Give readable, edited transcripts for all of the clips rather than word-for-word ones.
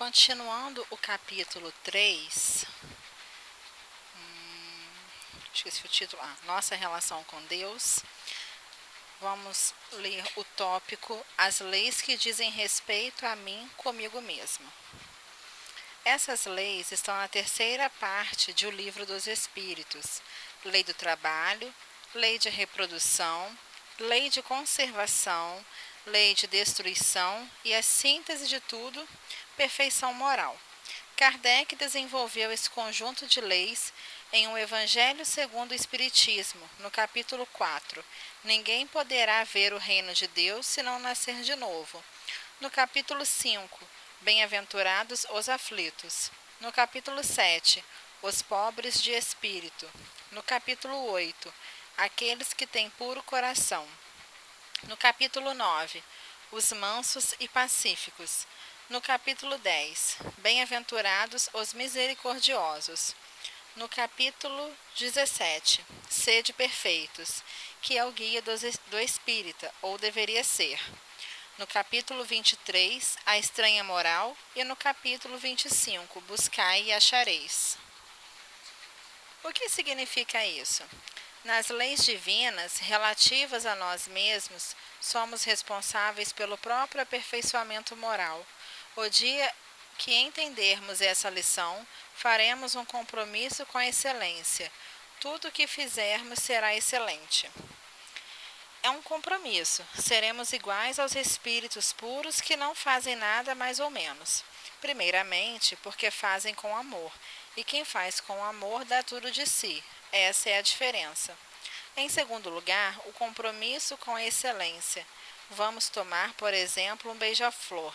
Continuando o capítulo 3, esqueci o título, Nossa Relação com Deus, vamos ler o tópico As leis que dizem respeito a mim comigo mesmo. Essas leis estão na terceira parte de O Livro dos Espíritos: lei do trabalho, lei de reprodução, lei de conservação, lei de destruição e a síntese de tudo, perfeição moral. Kardec desenvolveu esse conjunto de leis em O Evangelho segundo o Espiritismo, no capítulo 4, Ninguém poderá ver o reino de Deus se não nascer de novo. No capítulo 5, Bem-aventurados os aflitos. No capítulo 7, Os pobres de espírito. No capítulo 8, Aqueles que têm puro coração. No capítulo 9, Os mansos e pacíficos. No capítulo 10, Bem-aventurados os misericordiosos. No capítulo 17, Sede perfeitos, que é o guia do espírita, ou deveria ser. No capítulo 23, A estranha moral, e no capítulo 25, Buscai e achareis. O que significa isso? Nas leis divinas relativas a nós mesmos, somos responsáveis pelo próprio aperfeiçoamento moral. O dia que entendermos essa lição, faremos um compromisso com a excelência. Tudo o que fizermos será excelente. É um compromisso. Seremos iguais aos espíritos puros que não fazem nada mais ou menos. Primeiramente, porque fazem com amor. E quem faz com amor dá tudo de si. Essa é a diferença. Em segundo lugar, o compromisso com a excelência. Vamos tomar, por exemplo, um beija-flor.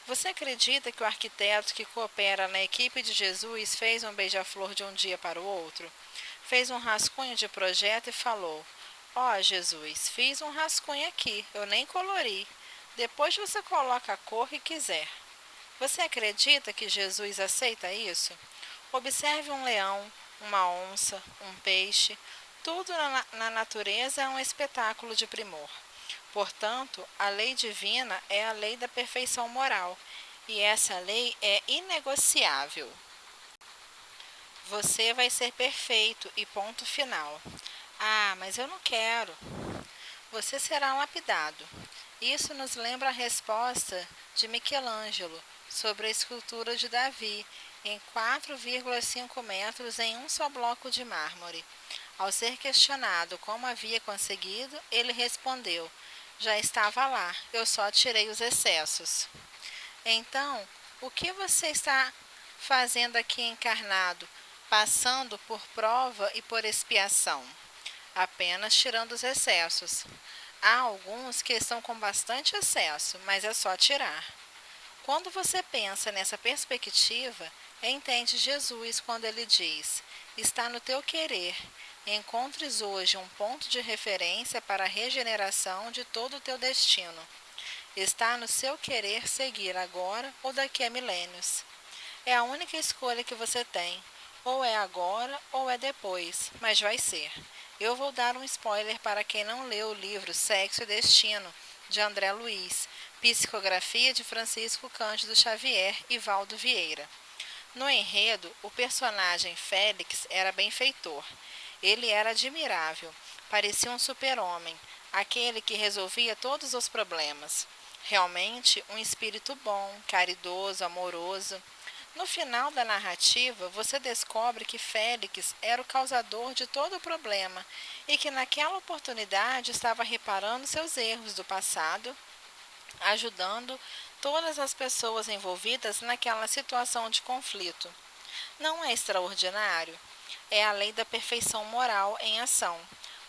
Você acredita que o arquiteto que coopera na equipe de Jesus fez um beija-flor de um dia para o outro? Fez um rascunho de projeto e falou: Jesus, fiz um rascunho aqui, eu nem colori. Depois você coloca a cor que quiser. Você acredita que Jesus aceita isso? Observe um leão, uma onça, um peixe. Tudo na natureza é um espetáculo de primor. Portanto, a lei divina é a lei da perfeição moral, e essa lei é inegociável. Você vai ser perfeito e ponto final. Mas eu não quero. Você será lapidado. Isso nos lembra a resposta de Michelangelo sobre a escultura de Davi, em 4,5 metros em um só bloco de mármore. Ao ser questionado como havia conseguido, ele respondeu: já estava lá, eu só tirei os excessos. Então, o que você está fazendo aqui encarnado, passando por prova e por expiação? Apenas tirando os excessos. Há alguns que estão com bastante excesso, mas é só tirar. Quando você pensa nessa perspectiva, entende Jesus quando ele diz: está no teu querer. Encontres hoje um ponto de referência para a regeneração de todo o teu destino. Está no seu querer seguir agora ou daqui a milênios. É a única escolha que você tem. Ou é agora ou é depois, mas vai ser. Eu vou dar um spoiler para quem não leu o livro Sexo e Destino, de André Luiz, psicografia de Francisco Cândido Xavier e Valdo Vieira. No enredo, o personagem Félix era benfeitor. Ele era admirável, parecia um super-homem, aquele que resolvia todos os problemas. Realmente um espírito bom, caridoso, amoroso. No final da narrativa, você descobre que Félix era o causador de todo o problema e que naquela oportunidade estava reparando seus erros do passado, ajudando todas as pessoas envolvidas naquela situação de conflito. Não é extraordinário? É a lei da perfeição moral em ação,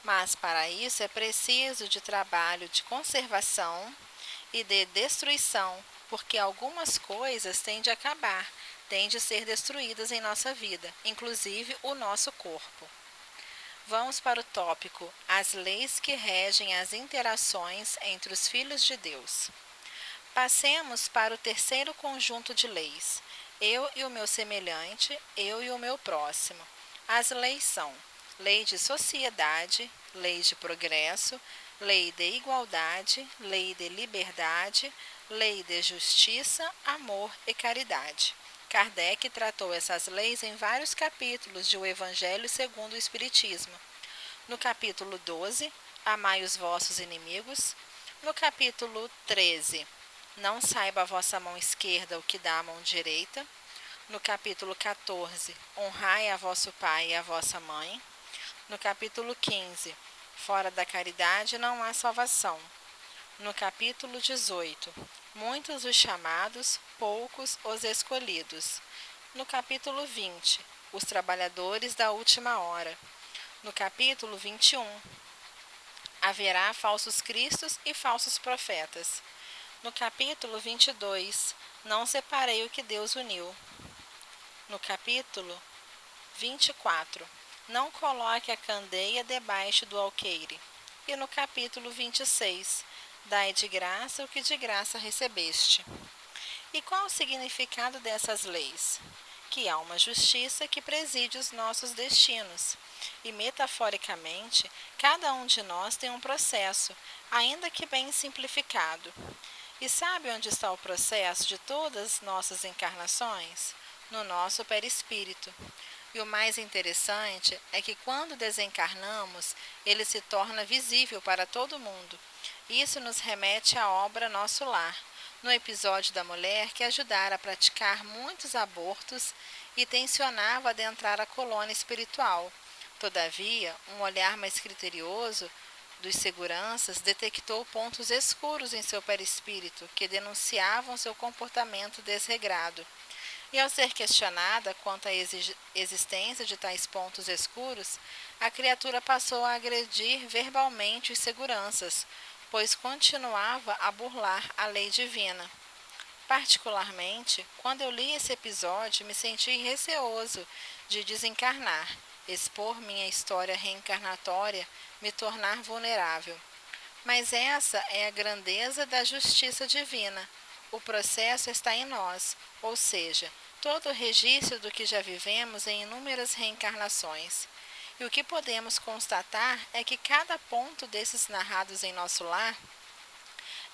mas para isso é preciso de trabalho de conservação e de destruição, porque algumas coisas têm de acabar, têm de ser destruídas em nossa vida, inclusive o nosso corpo. Vamos para o tópico As leis que regem as interações entre os filhos de Deus. Passemos para o terceiro conjunto de leis: eu e o meu semelhante, eu e o meu próximo. As leis são lei de sociedade, lei de progresso, lei de igualdade, lei de liberdade, lei de justiça, amor e caridade. Kardec tratou essas leis em vários capítulos de O Evangelho segundo o Espiritismo. No capítulo 12, amai os vossos inimigos. No capítulo 13, não saiba a vossa mão esquerda o que dá a mão direita. No capítulo 14, honrai a vosso pai e a vossa mãe. No capítulo 15, fora da caridade não há salvação. No capítulo 18, muitos os chamados, poucos os escolhidos. No capítulo 20, os trabalhadores da última hora. No capítulo 21, haverá falsos cristos e falsos profetas. No capítulo 22, não separei o que Deus uniu. No capítulo 24, não coloque a candeia debaixo do alqueire. E no capítulo 26, dai de graça o que de graça recebeste. E qual o significado dessas leis? Que há uma justiça que preside os nossos destinos. E, metaforicamente, cada um de nós tem um processo, ainda que bem simplificado. E sabe onde está o processo de todas nossas encarnações? No nosso perispírito. E o mais interessante é que quando desencarnamos, ele se torna visível para todo mundo. Isso nos remete à obra Nosso Lar, no episódio da mulher que ajudara a praticar muitos abortos e tensionava adentrar a colônia espiritual. Todavia, um olhar mais criterioso dos seguranças detectou pontos escuros em seu perispírito que denunciavam seu comportamento desregrado. E ao ser questionada quanto à existência de tais pontos escuros, a criatura passou a agredir verbalmente os seguranças, pois continuava a burlar a lei divina. Particularmente, quando eu li esse episódio, me senti receoso de desencarnar, expor minha história reencarnatória, me tornar vulnerável. Mas essa é a grandeza da justiça divina. O processo está em nós, ou seja, todo o registro do que já vivemos em inúmeras reencarnações. E o que podemos constatar é que cada ponto desses narrados em Nosso Lar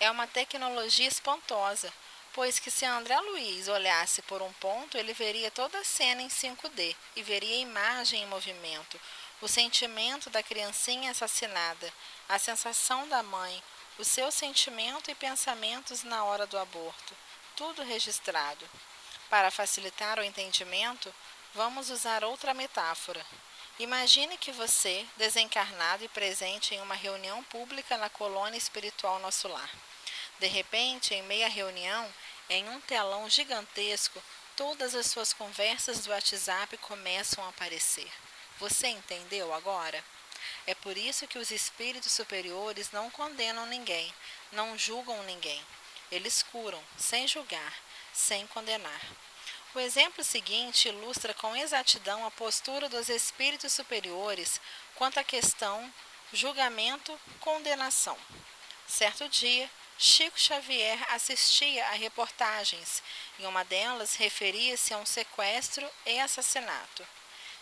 é uma tecnologia espantosa, pois que se André Luiz olhasse por um ponto, ele veria toda a cena em 5D e veria a imagem em movimento, o sentimento da criancinha assassinada, a sensação da mãe, o seu sentimento e pensamentos na hora do aborto, tudo registrado. Para facilitar o entendimento, vamos usar outra metáfora. Imagine que você, desencarnado e presente em uma reunião pública na colônia espiritual Nosso Lar. De repente, em meia reunião, em um telão gigantesco, todas as suas conversas do WhatsApp começam a aparecer. Você entendeu agora? É por isso que os espíritos superiores não condenam ninguém, não julgam ninguém. Eles curam, sem julgar, sem condenar. O exemplo seguinte ilustra com exatidão a postura dos espíritos superiores quanto à questão julgamento-condenação. Certo dia, Chico Xavier assistia a reportagens. Em uma delas referia-se a um sequestro e assassinato.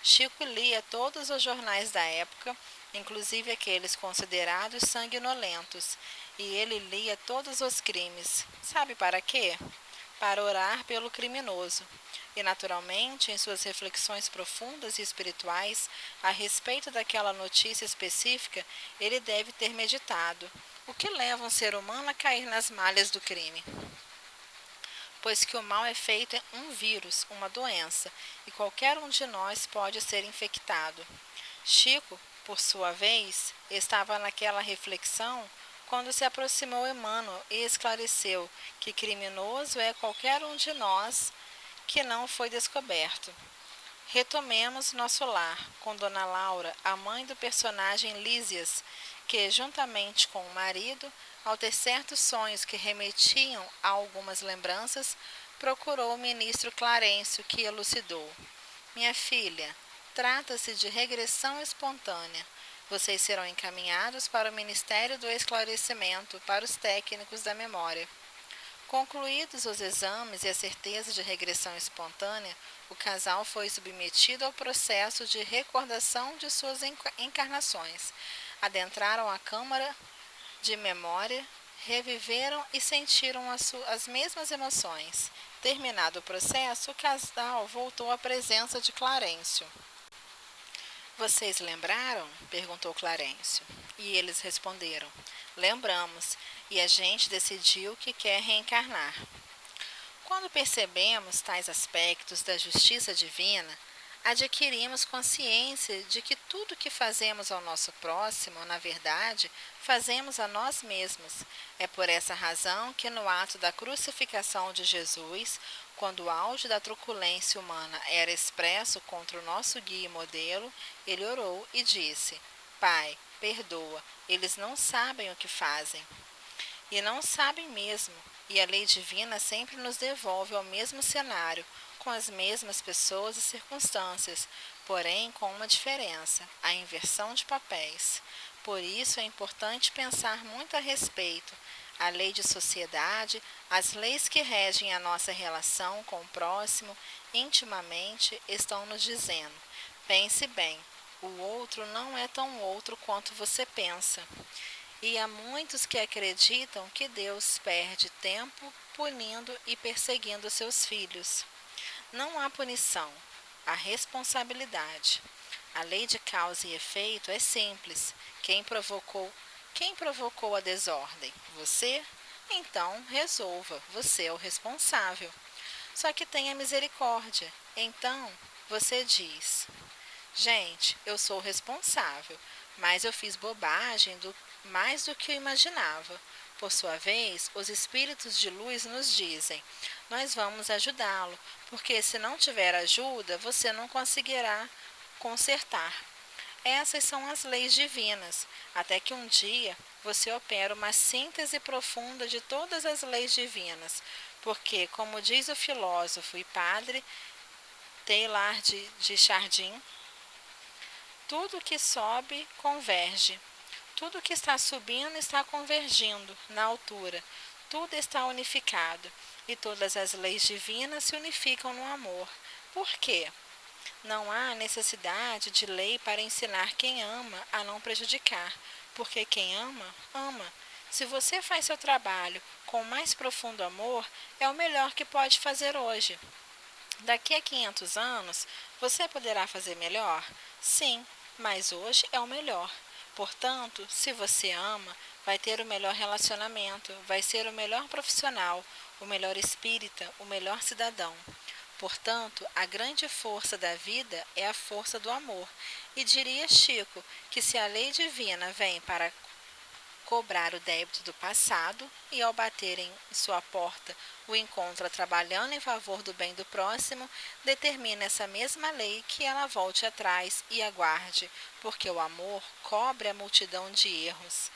Chico lia todos os jornais da época, inclusive aqueles considerados sanguinolentos, e ele lia todos os crimes. Sabe para quê? Para orar pelo criminoso. E, naturalmente, em suas reflexões profundas e espirituais a respeito daquela notícia específica, ele deve ter meditado: o que leva um ser humano a cair nas malhas do crime? Pois que o mal é feito em um vírus, uma doença, e qualquer um de nós pode ser infectado. Chico, por sua vez, estava naquela reflexão quando se aproximou Emmanuel e esclareceu que criminoso é qualquer um de nós que não foi descoberto. Retomemos Nosso Lar, com Dona Laura, a mãe do personagem Lísias, que, juntamente com o marido, ao ter certos sonhos que remetiam a algumas lembranças, procurou o ministro Clarencio, que elucidou: minha filha, trata-se de regressão espontânea. Vocês serão encaminhados para o Ministério do Esclarecimento, para os técnicos da memória. Concluídos os exames e a certeza de regressão espontânea, o casal foi submetido ao processo de recordação de suas encarnações. Adentraram a câmara de memória, reviveram e sentiram as mesmas emoções. Terminado o processo, o casal voltou à presença de Clarencio. Vocês lembraram? Perguntou Clarencio. E eles responderam: Lembramos, e a gente decidiu que quer reencarnar. Quando percebemos tais aspectos da justiça divina, adquirimos consciência de que tudo que fazemos ao nosso próximo, na verdade, fazemos a nós mesmos. É por essa razão que no ato da crucificação de Jesus, quando o auge da truculência humana era expresso contra o nosso guia e modelo, ele orou e disse: Pai, perdoa, eles não sabem o que fazem. E não sabem mesmo, e a lei divina sempre nos devolve ao mesmo cenário, com as mesmas pessoas e circunstâncias, porém com uma diferença: a inversão de papéis. Por isso é importante pensar muito a respeito. A lei de sociedade, as leis que regem a nossa relação com o próximo, intimamente, estão nos dizendo: pense bem, o outro não é tão outro quanto você pensa. E há muitos que acreditam que Deus perde tempo punindo e perseguindo seus filhos. Não há punição, há responsabilidade. A lei de causa e efeito é simples. Quem provocou a desordem? Você? Então resolva, você é o responsável. Só que tenha misericórdia. Então você diz: Gente, eu sou responsável, mas eu fiz bobagem mais do que eu imaginava. Por sua vez, os espíritos de luz nos dizem: Nós vamos ajudá-lo, porque se não tiver ajuda, você não conseguirá consertar. Essas são as leis divinas, até que um dia você opera uma síntese profunda de todas as leis divinas, porque, como diz o filósofo e padre Teilhard de Chardin, tudo que sobe converge. Tudo que está subindo está convergindo na altura. Tudo está unificado. E todas as leis divinas se unificam no amor. Por quê? Não há necessidade de lei para ensinar quem ama a não prejudicar, porque quem ama, ama. Se você faz seu trabalho com o mais profundo amor, é o melhor que pode fazer hoje. Daqui a 500 anos, você poderá fazer melhor? Sim, mas hoje é o melhor. Portanto, se você ama, vai ter o melhor relacionamento, vai ser o melhor profissional, o melhor espírita, o melhor cidadão. Portanto, a grande força da vida é a força do amor. E diria Chico que se a lei divina vem para cobrar o débito do passado e ao bater em sua porta o encontra trabalhando em favor do bem do próximo, determina essa mesma lei que ela volte atrás e aguarde, porque o amor cobre a multidão de erros.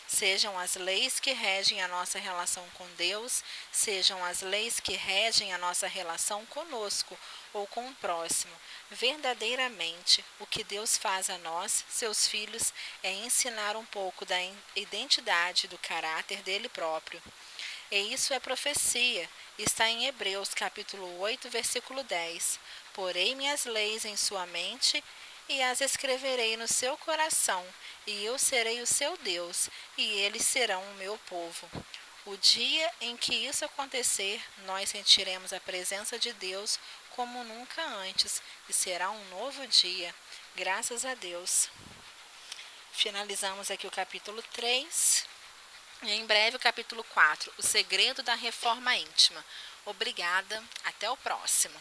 Sejam as leis que regem a nossa relação com Deus, sejam as leis que regem a nossa relação conosco ou com o próximo. Verdadeiramente, o que Deus faz a nós, seus filhos, é ensinar um pouco da identidade do caráter dele próprio. E isso é profecia, está em Hebreus capítulo 8, versículo 10. Porei minhas leis em sua mente e as escreverei no seu coração, e eu serei o seu Deus, e eles serão o meu povo. O dia em que isso acontecer, nós sentiremos a presença de Deus como nunca antes, e será um novo dia, graças a Deus. Finalizamos aqui o capítulo 3, e em breve o capítulo 4, o segredo da reforma íntima. Obrigada, até o próximo.